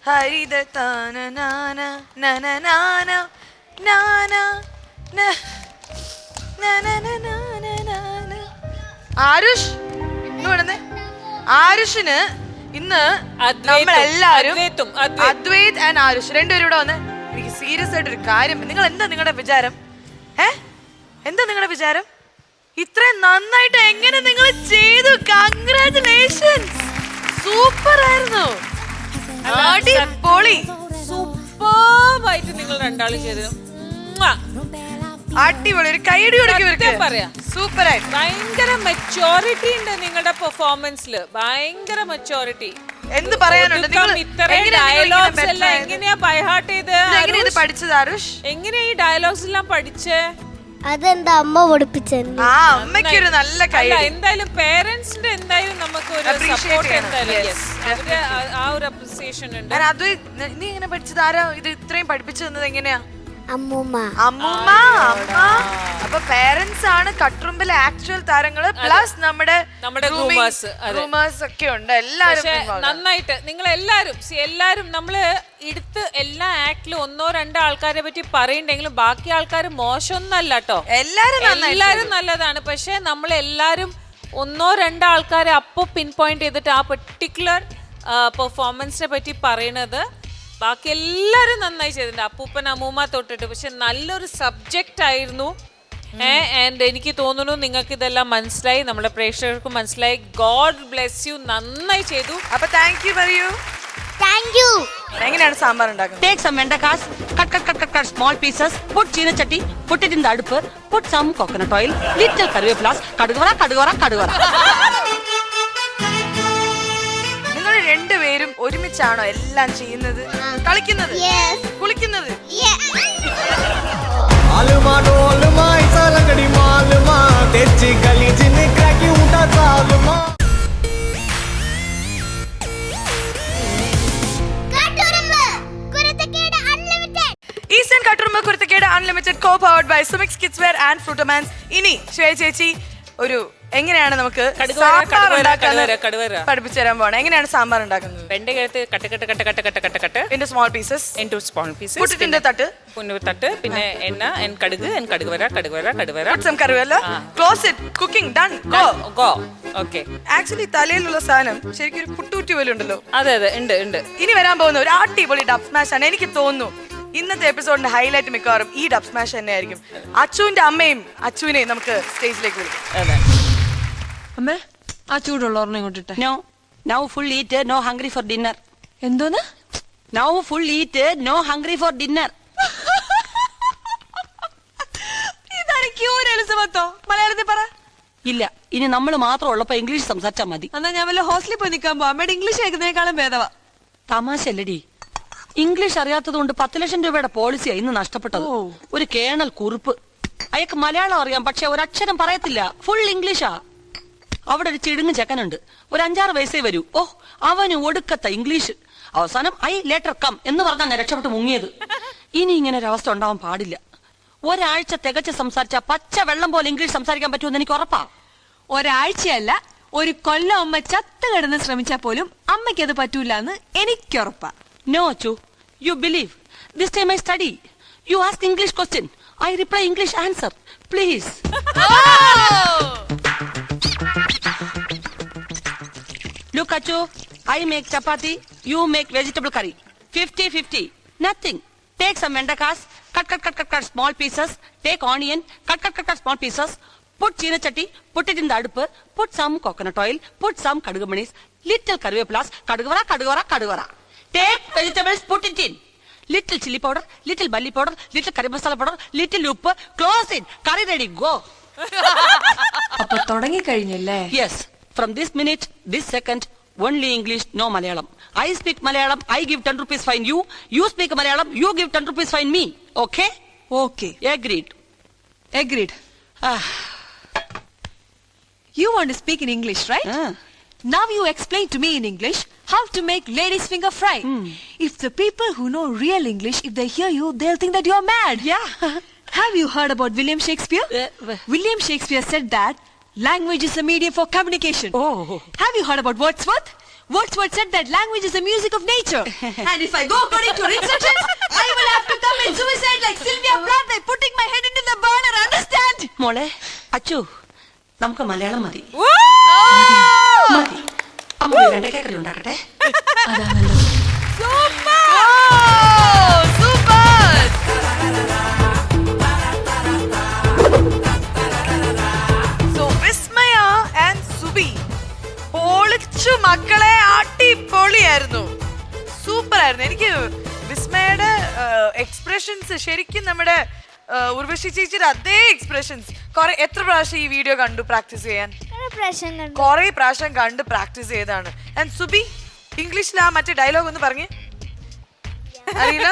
ഹരിത താന ആരുഷ് ഇന്ന്. ആരുഷിന് ഇന്ന് നമ്മളെല്ലാരും അദ്വൈത് ആൻഡ് ആരുഷ് രണ്ടുപേരും ഇവിടെ വന്ന്. എനിക്ക് സീരിയസ് ആയിട്ട് ഒരു കാര്യം, നിങ്ങൾ എന്താ നിങ്ങളുടെ വിചാരം? എന്താ നിങ്ങളുടെ വിചാരം? ഇത്രയും നന്നായിട്ട് എങ്ങനെ നിങ്ങൾ ചെയ്തു? കൺഗ്രാറ്റുലേഷൻസ്, സൂപ്പർ ആയിരുന്നു, അടിപൊളി, സൂപ്പറായിട്ട് നിങ്ങൾ രണ്ടാളും ചെയ്തു. അടിപൊളി. ഒരു കൈയടി കൊടുക്കും. പറയാം, സൂപ്പർ ആയിട്ട്. ഭയങ്കര മെച്ചോറിറ്റി ഉണ്ട് നിങ്ങളുടെ പെർഫോമൻസിൽ, ഭയങ്കര മെച്ചോറിറ്റി. എന്ത് പറയാനുണ്ട്? ഡയലോഗ്സ് എല്ലാം എങ്ങനെയാ ബൈഹാർട്ട് ചെയ്ത് പഠിച്ചത് ആരുഷ്? എങ്ങനെയാ ഈ ഡയലോഗ്സ് എല്ലാം പഠിച്ചേ? അതെന്താ അമ്മ പഠിപ്പിച്ചത്? അമ്മയ്ക്കൊരു നല്ല കൈ. എന്തായാലും പേരൻസിന്റെ എന്തായാലും നമുക്ക് ഒരു സപ്പോർട്ട് എന്തായാലും ആ ഒരു അപ്രിസിയേഷൻ ഉണ്ട്. അത് നീ എങ്ങനെ പഠിച്ചത്? ആരാ ഇത് ഇത്രയും പഠിപ്പിച്ചു തന്നത്? എങ്ങനെയാ? അമ്മൂമ്മ. അമ്മൂമ്മ, അമ്മ. അപ്പൊ പേരൻസ് ആണ് കട്ടുറുമ്പിലെ ആക്ച്വൽ താരങ്ങള്, പ്ലസ് നമ്മുടെ റൂമേഴ്സ് ഒക്കെ ഉണ്ട്. എല്ലാരും നന്നായിട്ട് നിങ്ങൾ എല്ലാരും നമ്മള് എടുത്ത് എല്ലാ ആക്ടിലും 1-2 ആൾക്കാരെ പറ്റി പറയണ്ടെങ്കിലും ബാക്കി ആൾക്കാർ മോശമൊന്നല്ല കേട്ടോ. എല്ലാരും നല്ലതാണ്. പക്ഷെ നമ്മൾ എല്ലാരും 1-2 ആൾക്കാരെ അപ്പൊ പിൻ പോയിന്റ് ചെയ്തിട്ട് ആ പെർട്ടിക്കുലർ പെർഫോമൻസിനെ പറ്റി പറയണത്. ബാക്കി എല്ലാരും നന്നായി ചെയ്തിട്ടുണ്ട്, അപ്പൂപ്പൻ അമ്മൂമ്മ തൊട്ടിട്ട്. പക്ഷെ നല്ലൊരു സബ്ജക്റ്റ് ആയിരുന്നു. ആൻഡ് എനിക്ക് തോന്നുന്നു നിങ്ങൾക്ക് ഇതെല്ലാം മനസ്സിലായി, നമ്മുടെ പ്രേക്ഷകർക്കും മനസ്സിലായി. ഗോഡ് ബ്ലെസ് യു, നന്നായി ചെയ്തു. അപ്പൊ താങ്ക് യു പറയൂ. Thank you. എങ്ങനെയാണ് സാമ്പാർ ഉണ്ടാക്കുന്നത്? Take some vendakas, cut small pieces, put china chatti, put it in the അടുപ്പ്, put some coconut oil, little കറിവേപ്പില, കടുകുവറ. നിങ്ങൾ രണ്ടുപേരും ഒരുമിച്ചാണോ എല്ലാം ചെയ്യുന്നത്, കളിക്കുന്നത്, കുളിക്കുന്നത്? Eastern Kattrumbu Kuruthakkedu unlimited co powered by Sumix kidswear and Frutamans. ഇനി ശ്വേത ചേച്ചി ഒരു എങ്ങനെയാണ് നമുക്ക് പഠിപ്പിച്ചു തരാൻ പോകണം? എങ്ങനെയാണ് സാമ്പാർ ഉണ്ടാക്കുന്നത്? വെണ്ടകത്ത് cut into small pieces, put it in the തട്ട്, പിന്നെ എണ്ണ, കടുകുവര. put some കറിവേപ്പില, close it, cooking done, go. Okay. Actually തലയിലുള്ള സാധനം ശരിക്കും ഒരു പുട്ടുകുറ്റി പോലെ ഉണ്ടല്ലോ. അതെ ഉണ്ട്. ഇനി വരാൻ പോകുന്ന ഒരു അടിപൊളി ഡബ് സ്മാഷ് ആണ്. എനിക്ക് തോന്നുന്നു ഇന്നത്തെ എപ്പിസോഡിന്റെ ഹൈലൈറ്റ് മിക്കവാറും ഈ ഡബ് സ്മാഷ് തന്നെ ആയിരിക്കും. അച്ചുവിന്റെ അമ്മയും അച്ചുവിനെയും നമുക്ക് സ്റ്റേജിലേക്ക് വിളിക്കാം. അമ്മേ, ആ ചൂടുള്ളോർന്ന് ഇങ്ങോട്ടിട്ടെ. Now full eat, no hungry for dinner. എന്തോന്ന്? Now full eat, no hungry for dinner. ഇതാണ് ക്യൂർ എലിസബത്തോ? മലയാളത്തിൽ പറ. ഇല്ല, ഇനി നമ്മൾ മാത്രം ഉള്ളപ്പോ ഇംഗ്ലീഷ് സംസാരിച്ചാ മതി. എന്നാ ഞാൻ വല്ല ഹോസ്റ്റലിൽ പോയി നിൽക്കാൻ പോ. അമ്മയുടെ ഇംഗ്ലീഷ് കേൾക്കുന്നതിനേക്കാളും ഭേദവാ. തമാശല്ലടി, ഇംഗ്ലീഷ് അറിയാത്തത് കൊണ്ട് 10 ലക്ഷം രൂപയുടെ പോളിസിയാ ഇന്ന് നഷ്ടപ്പെട്ടത്. ഒരു കേണൽ കുറിപ്പ്, അയാൾക്ക് മലയാളം അറിയാം, പക്ഷെ ഒരക്ഷരം പറയത്തില്ല, ഫുൾ ഇംഗ്ലീഷാ. അവിടെ ഒരു ചിടുങ്ങ് ചെക്കനുണ്ട്, ഒരു 5-6 വയസ്സേ വരൂ. അവന് ഒടുക്കത്ത ഇംഗ്ലീഷ്. അവസാനം ഐ ലേറ്റർ കം എന്ന് പറഞ്ഞാൽ രക്ഷപ്പെട്ട് മുങ്ങിയത്. ഇനി ഇങ്ങനെ ഒരു അവസ്ഥ ഉണ്ടാവാൻ പാടില്ല. ഒരാഴ്ച തികച്ച് സംസാരിച്ച പച്ച വെള്ളം പോലെ ഇംഗ്ലീഷ് സംസാരിക്കാൻ പറ്റുമെന്ന് എനിക്ക് ഉറപ്പാ. ഒരാഴ്ചയല്ല, ഒരു കൊല്ലം അമ്മ ചത്ത് കിടന്ന് ശ്രമിച്ചാൽ പോലും അമ്മയ്ക്ക് അത് പറ്റൂല എന്ന് എനിക്ക് ഉറപ്പാ. No, Achu. You believe. This time I study. You ask English question. I reply English answer. Please. Look, Achu. I make chapati. You make vegetable curry. 50-50. Nothing. Take some vendakas. Cut small pieces. Take onion. Cut small pieces. Put china chatti. Put it in the അടുപ്പ്. Put some coconut oil. Put some kadugumanis. Little കറിവേപ്പില, കടുകുവറ. Take vegetables, put it in. Little chili powder, little barley powder, little curry masala powder, little uppu. Close it. Curry ready. Go. അപ്പൊ തുടങ്ങി കഴിഞ്ഞല്ലേ? Yes. From this minute, this second, only English, no Malayalam. I speak Malayalam. I give 10 rupees fine you. You speak Malayalam. You give 10 rupees fine me. Okay? Okay. Agreed. You want to speak in English, right? Now you explain to me in English how to make ladies finger fry. If the people who know real English, if they hear you, they'll think that you're mad. Yeah. Have you heard about William Shakespeare? William Shakespeare said that language is a medium for communication. Oh. Have you heard about Wordsworth? Wordsworth said that language is the music of nature. And if I go according to instructions, I will have to commit suicide like Sylvia Plath by putting my head into the burner. Understand? മോളെ, അച്ചു, നമുക്ക് മലയാളം മതി. മതി. അമ്മ വെണ്ടയ്ക്കറി ഉണ്ടാക്കട്ടെ. മക്കളെ അടിപൊളിയായിരുന്നു, super ആയിരുന്നു. എനിക്ക് വിസ്മയുടെ expressions ശരിക്കും നമ്മുടെ ഉർവശി ചേച്ചിയുടെ അതേ എക്സ്പ്രഷൻസ്. എത്ര പ്രാവശ്യം ഈ വീഡിയോ കണ്ടു പ്രാക്ടീസ് ചെയ്യാൻ? കുറെ പ്രാവശ്യം കണ്ട് പ്രാക്ടീസ് ചെയ്താണ്. ആൻഡ് സുബി, ഇംഗ്ലീഷിൽ ആ മറ്റേ ഡയലോഗ് ഒന്ന് പറഞ്ഞേ. അറിയില്ല?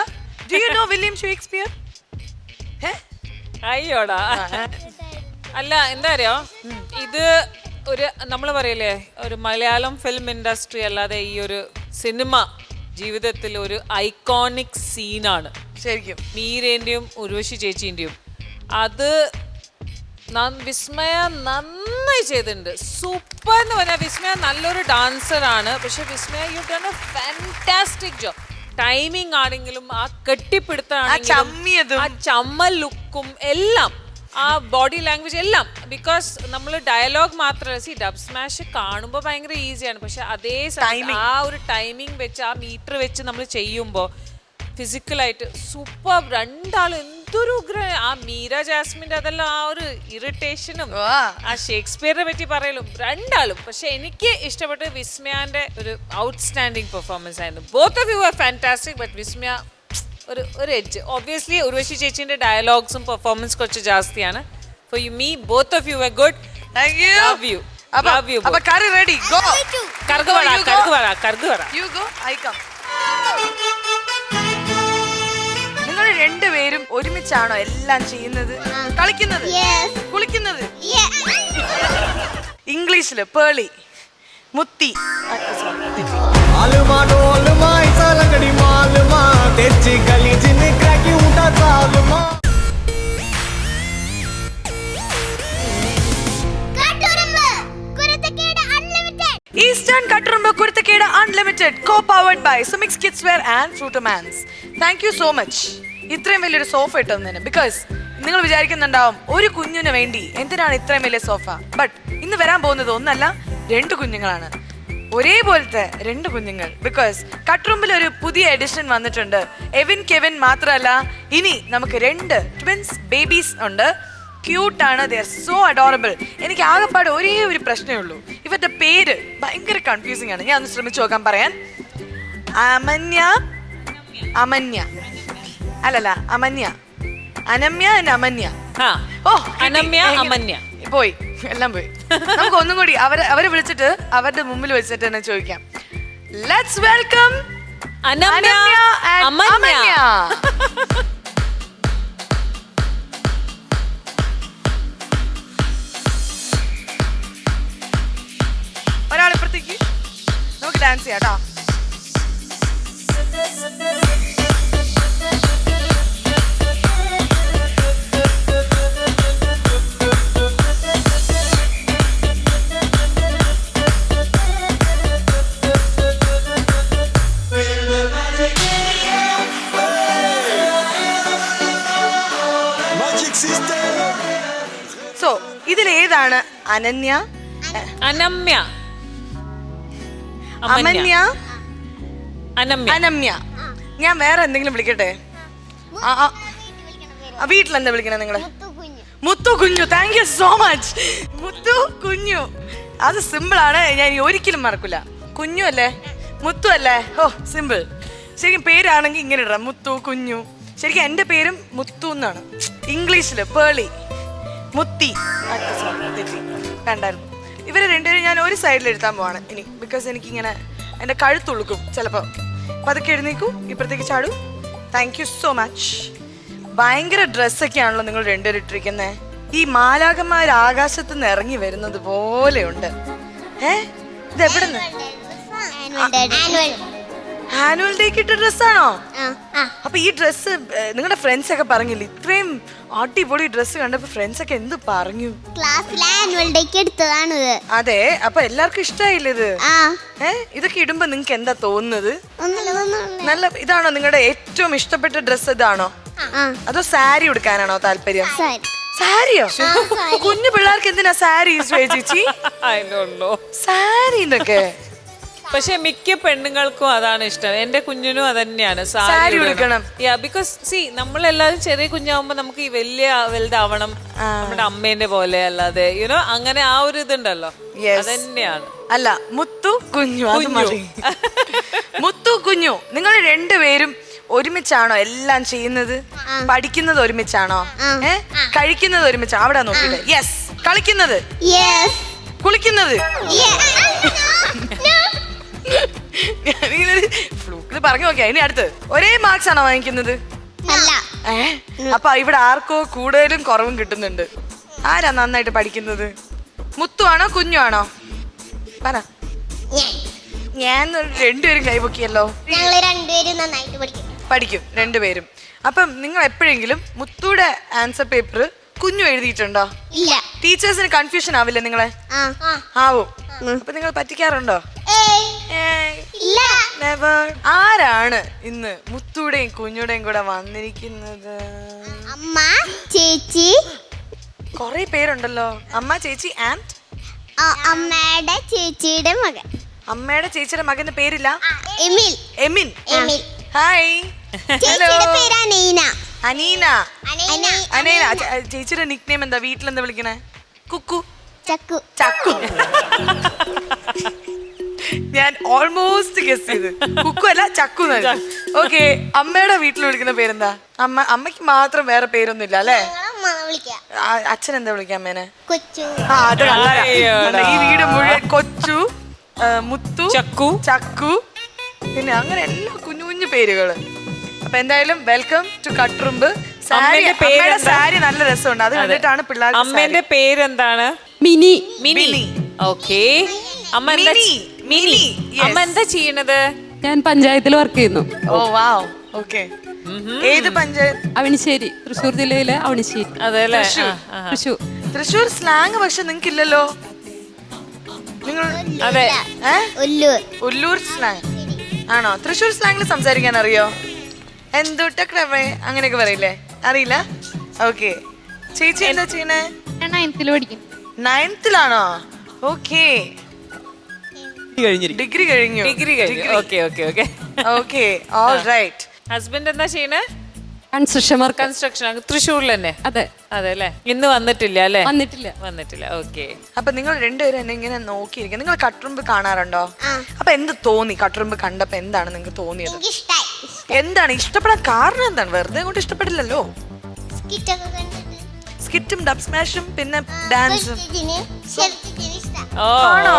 Do you know William Shakespeare? അയ്യോടാ, അല്ല എന്താ അറിയോ, ഇത് ഒരു നമ്മൾ പറയില്ലേ, ഒരു മലയാളം ഫിലിം ഇൻഡസ്ട്രി അല്ലാതെ ഈ ഒരു സിനിമ ജീവിതത്തിൽ ഒരു ഐക്കോണിക് സീനാണ്. ശരിക്കും മീരേന്റെയും ഉർവശി ചേച്ചീന്റെയും അത് വിസ്മയ നന്നായി ചെയ്തിട്ടുണ്ട്. സൂപ്പർ എന്ന് പറഞ്ഞാൽ വിസ്മയ നല്ലൊരു ഡാൻസർ ആണ്. പക്ഷെ Vismaya you done a fantastic job. Timing ആണെങ്കിലും ആ കെട്ടിപ്പിടുത്താണെങ്കിലും ആ ചമ്മൽ ലുക്കും എല്ലാം ആ ബോഡി ലാംഗ്വേജ് എല്ലാം. ബിക്കോസ് നമ്മൾ ഡയലോഗ് മാത്രമല്ല, ഡബ് സ്മാഷ് കാണുമ്പോൾ ഭയങ്കര ഈസിയാണ്. പക്ഷെ അതേ ആ ഒരു ടൈമിംഗ് വെച്ച് ആ മീറ്റർ വെച്ച് നമ്മൾ ചെയ്യുമ്പോൾ ഫിസിക്കലായിട്ട് സൂപ്പർ. രണ്ടാളും എന്തൊരു ആ മീര ജാസ്മിന്റെ അതെല്ലാം ആ ഒരു ഇറിറ്റേഷനും ആ ഷേക്സ്പിയറിനെ പറ്റി പറയലും രണ്ടാളും. പക്ഷെ എനിക്ക് ഇഷ്ടപ്പെട്ട വിസ്മയാന്റെ ഒരു ഔട്ട്സ്റ്റാൻഡിങ് പെർഫോമൻസ് ആയിരുന്നു. Both of you are fantastic. But Vismaya ഒരു എഡ്ജ്. ഒബ്വിയസ്ലി ഉർവശി ചേച്ചിന്റെ ഡയലോഗ്സും പെർഫോമൻസ് കുറച്ച് ജാസ്തിയാണ്. For you me both of you are good. Love you. അപ്പൊ കറി റെഡി. ഗോ. കർഗവട. You go, I come. നിങ്ങൾ രണ്ടുപേരും ഒരുമിച്ചാണോ എല്ലാം ചെയ്യുന്നത്? കളിക്കുന്നത്, കുളിക്കുന്നത്? ഇംഗ്ലീഷില് പേളി, മുത്തി. Eastern Katturumbu Kurthakeda Unlimited, co-powered by Sumix Kidswear and Frutomans. Thank you so much. ഇത്രയും വലിയൊരു സോഫ ഇട്ടതിന്. ബിക്കോസ് നിങ്ങൾ വിചാരിക്കുന്നുണ്ടാവും ഒരു കുഞ്ഞിന് വേണ്ടി എന്തിനാണ് ഇത്രയും വലിയ സോഫ. ബട്ട് ഇന്ന് വരാൻ പോകുന്നത് ഒന്നല്ല, 2 കുഞ്ഞുങ്ങളാണ്. ഒരേപോലത്തെ 2 കുഞ്ഞുങ്ങൾ. ബിക്കോസ് കട്ട്റൂമിൽ ഒരു പുതിയ എഡിഷൻ വന്നിട്ടുണ്ട്. എവിൻ കെവിൻ മാത്രമല്ല, ഇനി നമുക്ക് 2 ട്വിൻസ് ബേബീസ് ഉണ്ട്. ക്യൂട്ടാണ്. They are so adorable. എനിക്ക് ആകെപ്പാട് ഒരേ ഒരു പ്രശ്നമേ ഉള്ളൂ, ഇവരുടെ പേര് ഭയങ്കര കൺഫ്യൂസിംഗ് ആണ്. ഞാൻ ഒന്ന് ശ്രമിച്ചു നോക്കാൻ പറയാൻ. അമന്യ അല്ലല്ല, അമന്യ, അനമ്യ ആൻഡ് അമന്യ. ഓ, അനമ്യ, അമന്യ പോയി, എല്ലാം പോയി. നമുക്ക് ഒന്നും കൂടി അവരെ വിളിച്ചിട്ട് അവരുടെ മുമ്പിൽ വെച്ചിട്ട് തന്നെ ചോദിക്കാം. Let's welcome അനമ്യ and Amanya. ഒരാളിപ്പുറത്തേക്ക് നമുക്ക് ഡാൻസ് ചെയ്യാം കേട്ടോ. സോ ഇതിലേതാണ് അനന്യ? അനമ്യ. അമന്യ, അനമ്യ. ഞാൻ വേറെ എന്തെങ്കിലും വിളിക്കട്ടെ? വീട്ടിലെന്താ വിളിക്കണേ നിങ്ങള്? Muthu Kunju. Thank you so much. Muthu Kunju, അത് സിമ്പിൾ ആണ്, ഞാൻ ഒരിക്കലും മറക്കില്ല. കുഞ്ഞു അല്ലേ, മുത്തു അല്ലേ? ഓ, സിമ്പിൾ. ശരിക്കും പേരാണെങ്കിൽ ഇങ്ങനെ ഇടാം, മുത്തു കുഞ്ഞു. ശരിക്കും എൻ്റെ പേരും മുത്തു എന്നാണ്. ഇംഗ്ലീഷില് പേളി, മുത്തി. കണ്ടായിരുന്നു. ഇവരെ രണ്ടുപേരും ഞാൻ ഒരു സൈഡിൽ എഴുതാൻ പോവാണ് ഇനി. ബിക്കോസ് എനിക്കിങ്ങനെ എൻ്റെ കഴുത്തുളുക്കും ചിലപ്പോൾ. അപ്പം അതൊക്കെ എഴുന്നേക്കൂ, ഇപ്പുറത്തേക്ക് ചാടൂ. Thank you so much. ഭയങ്കര ഡ്രസ്സൊക്കെയാണല്ലോ നിങ്ങൾ രണ്ടുപേരും ഇട്ടിരിക്കുന്നത്. ഈ മാലാഖമാർ ആകാശത്ത് നിന്ന് ഇറങ്ങി വരുന്നത് പോലെയുണ്ട്. ഇത് എവിടെ നിന്ന്? ആനുവൽ ഡേക്ക് ഇട്ട ഡ്രസ്സാണോ? അപ്പൊ ഈ ഡ്രസ്സ് നിങ്ങളുടെ ഫ്രണ്ട്സ് ഒക്കെ പറഞ്ഞില്ലേ, ഇത്രയും അടിപൊളി ഡ്രസ്സ് കണ്ടപ്പോ ഫ്രണ്ട്സ് ഒക്കെ എന്ത് പറഞ്ഞു? അതെ, അപ്പൊ എല്ലാവർക്കും ഇഷ്ടായില്ലേ ഇത്? ഇതൊക്കെ ഇടുമ്പോ നിങ്ങക്ക് എന്താ തോന്നുന്നത്? നല്ല ഇതാണോ നിങ്ങളുടെ ഏറ്റവും ഇഷ്ടപ്പെട്ട ഡ്രസ്സ്? ഇതാണോ അതോ സാരി ഉടുക്കാനാണോ താല്പര്യം? സാരിയോ? കുഞ്ഞു പിള്ളേർക്ക് എന്തിനാ സാരി ചേച്ചി? സാരി എന്നൊക്കെ. പക്ഷെ മിക്ക പെണ്ണുങ്ങൾക്കും അതാണ് ഇഷ്ടം. എന്റെ കുഞ്ഞിനും അതന്നെയാണ്, സാരി ഉടുക്കണം. ബിക്കോസ് സി നമ്മളെല്ലാരും ചെറിയ കുഞ്ഞാവുമ്പോ നമുക്ക് ഈ വലുതാവണം നമ്മുടെ അമ്മേന്റെ പോലെ, അല്ലാതെ യുനോ അങ്ങനെ ആ ഒരു ഇതുണ്ടല്ലോ, അതന്നെയാണ്. അല്ല, മുത്തു കുഞ്ഞു. മുത്തു കുഞ്ഞു, നിങ്ങൾ രണ്ടുപേരും ഒരുമിച്ചാണോ എല്ലാം ചെയ്യുന്നത്? പഠിക്കുന്നത് ഒരുമിച്ചാണോ? കഴിക്കുന്നത് ഒരുമിച്ചാണോ? അവിടെ നോക്കിട്ട്. യെസ്. കളിക്കുന്നത്? കുളിക്കുന്നത്? ഇത് പറഞ്ഞു നോക്കിയാ. ഇനി അടുത്ത് ഒരേ മാർക്സ് ആണോ വാങ്ങിക്കുന്നത്? അപ്പൊ ഇവിടെ ആർക്കോ കൂടുതലും കുറവും കിട്ടുന്നുണ്ട്. ആരാ നന്നായിട്ട് പഠിക്കുന്നത്? മുത്തു ആണോ കുഞ്ഞു ആണോ? പറ. ഞാൻ രണ്ടുപേരും കൈപൊക്കിയല്ലോ. രണ്ടുപേരും നന്നായിട്ട് പഠിക്കും. രണ്ടുപേരും. അപ്പം നിങ്ങൾ എപ്പോഴെങ്കിലും മുത്തൂടെ ആൻസർ പേപ്പർ കുഞ്ഞു എഴുതിയിട്ടുണ്ടോ? ഇല്ല. ടീച്ചേഴ്സിന് കൺഫ്യൂഷൻ ആവില്ലേ നിങ്ങളെ? ആവും. അപ്പൊ നിങ്ങൾ പറ്റിക്കാറുണ്ടോ? ഇല്ല. ആരാണ് ഇന്ന് മുത്തൂടെയും കുഞ്ഞുടെയും കൂടെ വന്നിരിക്കുന്നത്? അമ്മ, ചേച്ചി, കൊറേ പേരുണ്ടല്ലോ. അമ്മ, ചേച്ചി ആൻഡ് അമ്മയുടെ ചേച്ചിയുടെ മകൻ. അമ്മയുടെ ചേച്ചിയുടെ മകന്റെ പേരില്ല? എമിൽ. എമിൻ. എമിൽ. ഹായ്. ചേച്ചിയുടെ പേര് അനീന. അനീന. അനീന. ചേച്ചിയുടെ നിക് നെയിം എന്താ? വീട്ടിലെന്താ വിളിക്കണേ? കുക്കു. ചക്കു. ചക്കു. ഞാൻ ഓൾമോസ്റ്റ് ഗസ് ചെയ്ത്. കുക്കു അല്ല, ചക്കു. ഓക്കെ. അമ്മയുടെ വീട്ടിൽ വിളിക്കുന്ന പേരെന്താ? അമ്മയ്ക്ക് മാത്രം വേറെ പേരൊന്നും ഇല്ല അല്ലേ? അച്ഛൻ എന്താ വിളിക്കാം അമ്മേനെ? കൊച്ചു. അത് ഈ വീട് മുഴുവൻ കൊച്ചു, മുത്തു, ചക്കു, ചക്കു, പിന്നെ അങ്ങനെ എല്ലാ കുഞ്ഞു കുഞ്ഞു പേരുകള്. അപ്പൊ എന്തായാലും വെൽക്കം ടു കട്ടുറുമ്പ്. സാരി നല്ല രസമുണ്ട്. അത് കണ്ടിട്ടാണ് പിള്ളേർ. അമ്മേന്റെ പേരെന്താണ്? മിനി. മിനി. ഓക്കെ. അമ്മ എന്താ ചെയ്യണത്? ഞാൻ പഞ്ചായത്തിൽ വർക്ക് ചെയ്യുന്നു. ഓ വാവ്. ഓക്കെ. ഏത് പഞ്ചായത്ത്? അവണിശ്ശേരി, തൃശ്ശൂർ ജില്ലയിലെ അവണിശ്ശേരി. അതെല്ലേ? തൃശ്ശൂർ. തൃശ്ശൂർ സ്ലാങ് പക്ഷെ നിങ്ങൾക്ക് ഇല്ലല്ലോ. നിങ്ങൾ അതെ. ഉല്ലൂർ സ്ലാങ് ആണോ? തൃശ്ശൂർ സ്ലാങ്ങിൽ സംസാരിക്കാൻ അറിയോ? എന്തൊട്ടൊക്കെ അങ്ങനെയൊക്കെ പറയില്ലേ? അറിയില്ല. ഓക്കെ. ചേച്ചി എന്താ ചെയ്യണേ? 9th പഠിക്കും. 9th-ലാണോ? ഓക്കെ. ഡിഗ്രി കഴിഞ്ഞു. Okay okay okay okay. Alright. Husband എന്താ ചെയ്യണേ? കൺസ്ട്രക്ഷൻ. തൃശ്ശൂരിൽ തന്നെ? അതെ. അതെ അല്ലേ? ഇന്ന് വന്നിട്ടില്ല അല്ലേ? വന്നിട്ടില്ല. ഓക്കെ. അപ്പൊ നിങ്ങൾ രണ്ടുപേരും എന്നെ ഇങ്ങനെ നോക്കിയിരിക്കും. നിങ്ങൾ കട്ടുറുമ്പ് കാണാറുണ്ടോ? അപ്പൊ എന്ത് തോന്നി? കട്ടുറുമ്പ് കണ്ടപ്പോ എന്താണ് നിങ്ങൾക്ക് തോന്നിയത്? എന്താണ് ഇഷ്ടപ്പെടാൻ കാരണം? എന്താണ്? വെറുതെ കൊണ്ട് ഇഷ്ടപ്പെടില്ലല്ലോ. സ്കിറ്റും ഡബ് സ്മാഷും പിന്നെ ഡാൻസും. ആണോ?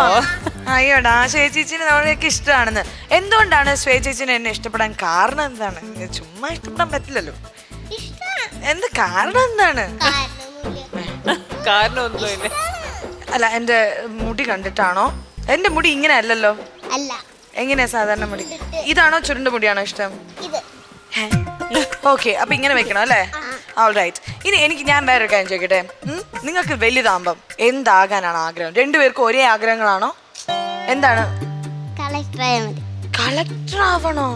അയ്യോടാ, ശ്വേത ചേച്ചിനെ നമ്മളെയൊക്കെ ഇഷ്ടമാണെന്ന്. എന്തുകൊണ്ടാണ് ശ്വേത ചേച്ചിനെ എന്നെ ഇഷ്ടപ്പെടാൻ കാരണം എന്താണ്? ചുമ്മാ ഇഷ്ടപ്പെടാൻ പറ്റില്ലല്ലോ. എന്ത് കാരണം? എന്താണ് കാരണം? ഒന്നുമില്ല. അല്ല, എന്റെ മുടി കണ്ടിട്ടാണോ? എന്റെ മുടി ഇങ്ങനെ അല്ലല്ലോ. എങ്ങനെയാ സാധാരണ മുടി? ഇതാണോ ചുരുണ്ട മുടിയാണോ ഇഷ്ടം? ഓക്കെ. അപ്പൊ ഇങ്ങനെ വെക്കണം അല്ലേ? ഓൾറൈറ്റ്. ഇനി ഞാൻ വേറൊരു കാര്യം ചോദിക്കട്ടെ. നിങ്ങൾക്ക് വലുതാകുമ്പം എന്താകാനാണ് ആഗ്രഹം? രണ്ടുപേർക്കും ഒരേ ആഗ്രഹങ്ങളാണോ? എന്താണ്? കളക്ടർ ആവണോ?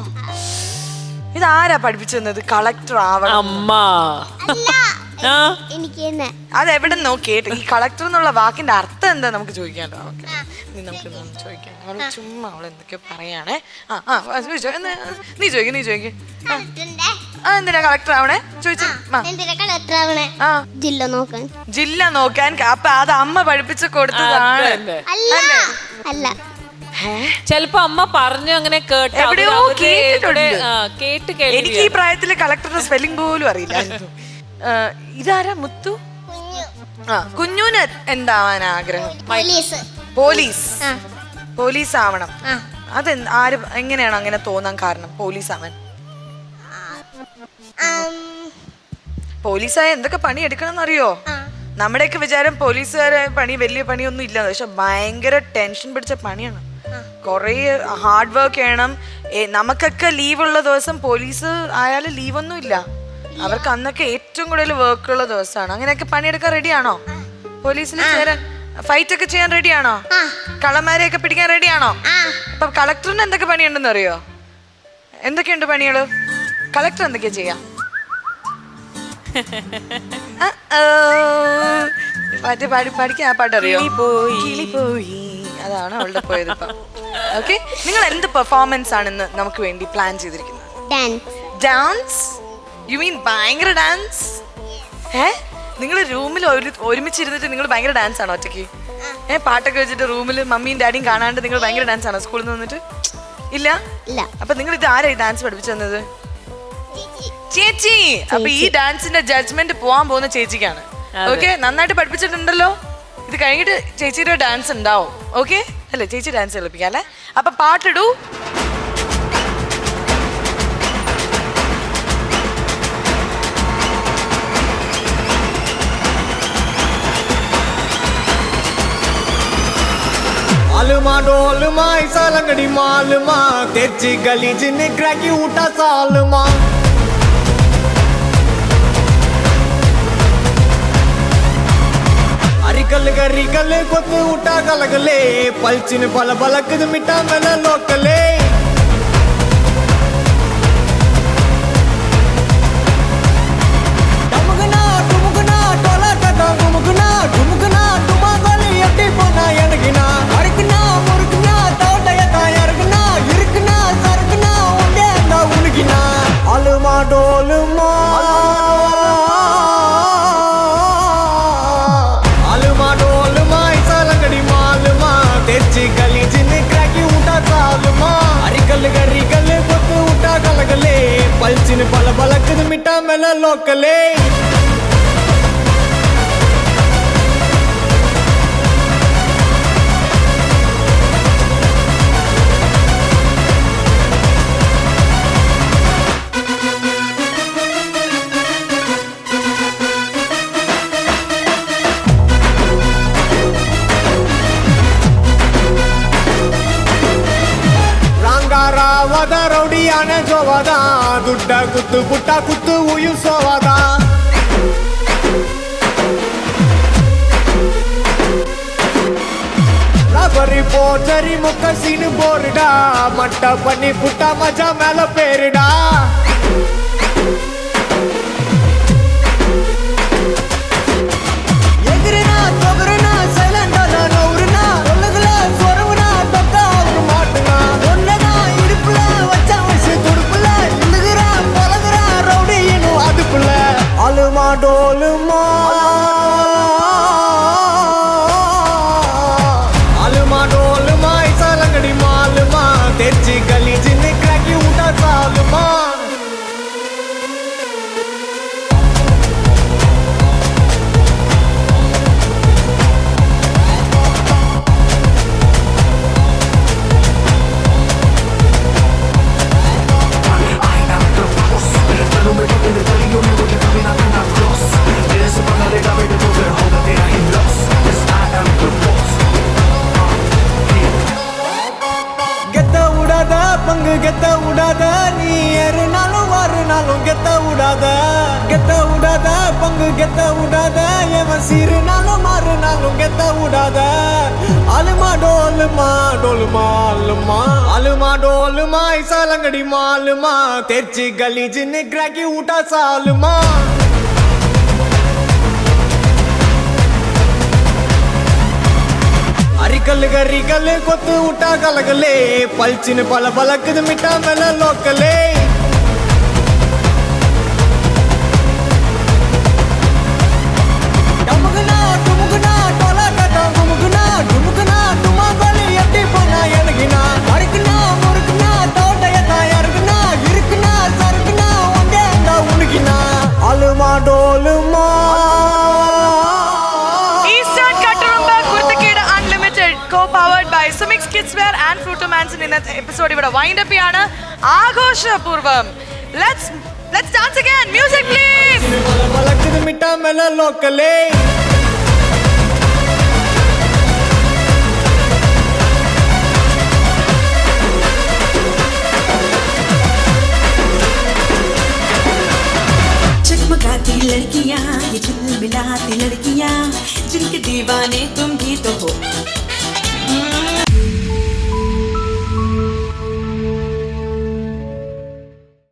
ഇതാരാ പഠിപ്പിച്ചു തന്നത് കളക്ടർ ആവണം? അമ്മ. അതെവിടെ നോക്കിയിട്ട് ഈ കളക്ടർ എന്നുള്ള വാക്കിന്റെ അർത്ഥം എന്താ നമുക്ക് ചോദിക്കാലോ? നമുക്ക് ചോദിക്കാം. ചുമ്മാ അവൾ എന്തൊക്കെയോ പറയാണേ. നീ ചോദിക്കും. എന്തിനാ കളക്ടർ ആവണേ? ചോദിച്ചു. ജില്ല നോക്കാൻ. അപ്പൊ അത് അമ്മ പഠിപ്പിച്ചു കൊടുത്തതാണ്. ചെലപ്പോ അമ്മ പറഞ്ഞു അങ്ങനെ കേട്ട്. എനിക്ക് ഈ പ്രായത്തില് കളക്ടറുടെ സ്പെല്ലിംഗ് പോലും അറിയില്ലായിരുന്നു. ഇതാരാ? മുത്തു. കുഞ്ഞുന് എന്താവാൻ ആഗ്രഹം? പോലീസ് ആവണം. അത് ആര് എങ്ങനെയാണ് അങ്ങനെ തോന്നാൻ കാരണം? പോലീസ് ആവാൻ പോലീസായ എന്തൊക്കെ പണി എടുക്കണം അറിയോ? നമ്മുടെയൊക്കെ വിചാരം പോലീസുകാരെ വലിയ പണിയൊന്നും ഇല്ല. പക്ഷെ ഭയങ്കര ടെൻഷൻ പിടിച്ച പണിയാണ്. കൊറേ ഹാർഡ് വർക്ക് ചെയ്യണം. നമുക്കൊക്കെ ലീവുള്ള ദിവസം പോലീസ് ആയാലും ലീവൊന്നും ഇല്ല. അവർക്ക് അന്നൊക്കെ ഏറ്റവും കൂടുതൽ വർക്കുള്ള ദിവസമാണ്. അങ്ങനെയൊക്കെ പണിയെടുക്കാൻ റെഡിയാണോ? പോലീസിൽ ചേരാൻ, ഫൈറ്റ് ഒക്കെ ചെയ്യാൻ റെഡിയാണോ? കള്ളന്മാരെയൊക്കെ പിടിക്കാൻ റെഡിയാണോ? അപ്പൊ കളക്ടറിന് എന്തൊക്കെ പണിയുണ്ടെന്ന് അറിയോ? എന്തൊക്കെയുണ്ട് പണികള്? കളക്ടർ എന്തൊക്കെയാ ചെയ്യാ? പഠിക്കാൻ ആ പാട്ടറിയോ? കിളിപോയി. അതാണ് അവളുടെ പോയത്. ഇപ്പൊ ഓക്കെ. നിങ്ങൾ എന്ത് പെർഫോമൻസ് ആണ് ഇന്ന് നമുക്ക് വേണ്ടി പ്ലാൻ ചെയ്തിരിക്കുന്നത്? ഡാൻസ്? യു മീൻ ഭയങ്കര ഡാൻസ്? നിങ്ങൾ റൂമിൽ ഒരുമിച്ചിരുന്നിട്ട് നിങ്ങൾ ഭയങ്കര ഡാൻസ് ആണോ ഒറ്റയ്ക്ക്? പാട്ടൊക്കെ വെച്ചിട്ട് റൂമിൽ മമ്മിയും ഡാഡിയും കാണാണ്ട് നിങ്ങൾ ഭയങ്കര ഡാൻസ് ആണോ സ്കൂളിൽ നിന്ന് വന്നിട്ട്? ഇല്ല. അപ്പൊ നിങ്ങൾ ഇത് ആരാ ഈ ഡാൻസ് പഠിപ്പിച്ചു തന്നത്? ചേച്ചി. അപ്പൊ ഈ ഡാൻസിന്റെ ജഡ്ജ്മെന്റ് പോവാൻ പോകുന്ന ചേച്ചിക്കാണ്. ഓക്കെ. നന്നായിട്ട് പഠിപ്പിച്ചിട്ടുണ്ടല്ലോ. ഇത് കഴിഞ്ഞിട്ട് ചേച്ചിയുടെ ഡാൻസ് ഉണ്ടാവും. ഓക്കെ അല്ലേ? ചേച്ചി ഡാൻസ് കളിപ്പിക്കാം അല്ലേ? അപ്പൊ പാട്ടിടൂ. आलमा डोलमा ऐसा लंगड़ी मालमा तेजी गली जिन्हें क्रैकी उठा सालमा అరికల్ గరికల్ కొత్త ఉట్టా కలగలే పల్చిన పల బలకదు మిఠా మెల లోకలే டமுகுனா டுமுகுனா டோலா கட்டா குமுகுனா டுமுகுனா டுமாகோலி எட்டி போனா எனக்குனா அறுக்குனா முறுக்குனா தோட்டையத்தா இறக்குனா இருக்குனா சறுக்குனா உண்டே அந்த உனக்குனா அலுமா டோலுமா அலுமா டோலுமா இசாலங்கடி மாலுமா தெச்சி கலிஜின்னு கிராக்கி விட்டா சாலுமா அரிக்கல் கரிக்கல் கொத்து விட்டா கலகலே பல்ச்சின்னு பல பலக்குது மிட்டா மேல லோக்கலே ராங்காராவத ரவுடியான ஜோவாதா துட்ட குத்து புட்டா குத்து உயிர் சோவாதா ரபரி போச்சரி முக்க சீனு போருடா மட்ட பண்ணி புட்டா மஜா மேல பேருடா எகிரினா தொகருனா சைலண்டா நவுருனா ஒல்லுகுல சொரவுனா தொக்கா ஒரு மாட்டுனா ஒன்னதா இடுப்புல வச்சா வச்சு துடுப்புல இழுகுறா பழகுறா ரவுடி இன்னும் அதுக்குள்ள அலுமா டோலுமா அலுமா டோலுமா இசாலங்கடி மாலுமா தெச்சி கலிஜின்னு கிராக்கி விட்டா சாலுமா கெத்த விடாத பங்கு கெத்த விடாத நீ ஏறுனாலும் வாருனாலும் கெத்த விடாத கெத்த விடாத பங்கு கெத்த விடாத எவன் சீருனாலும் மாறுனாலும் கெத்த விடாத அலுமா டோலுமா டோலுமா அலுமா அலுமா டோலுமா இசாலங்கடி மாலுமா தெச்சி கலிஜின்னு கிராக்கி விட்டா சாலுமா అరికల్ గరికల్ కొత్త ఉట్టా కలగలే పల్చిన పల బలకదు మిఠా మెల లోకలే டமுகுனா டுமுகுனா டோலா கட்டா குமுகுனா டுமுகுனா டுமாகோலி எட்டி போனா எனக்குனா அறுக்குனா முறுக்குனா தோட்டையத்தா இறக்குனா இருக்குனா சறுக்குனா உண்டே அந்த உனக்குனா அலுமா Doluma Eastern Katrumba Kurthakeda Unlimited co-powered by Sumix Kidswear and Frutomans in this episode ഇവിടെ wind up ചെയ്യാണ് ആഘോഷപൂർവം let's dance again music please బలకదు మిఠా మెల లోకలే चकमकाती लड़कियां ये झिलमिलाती लड़कियां जिनके दीवाने तुम भी तो हो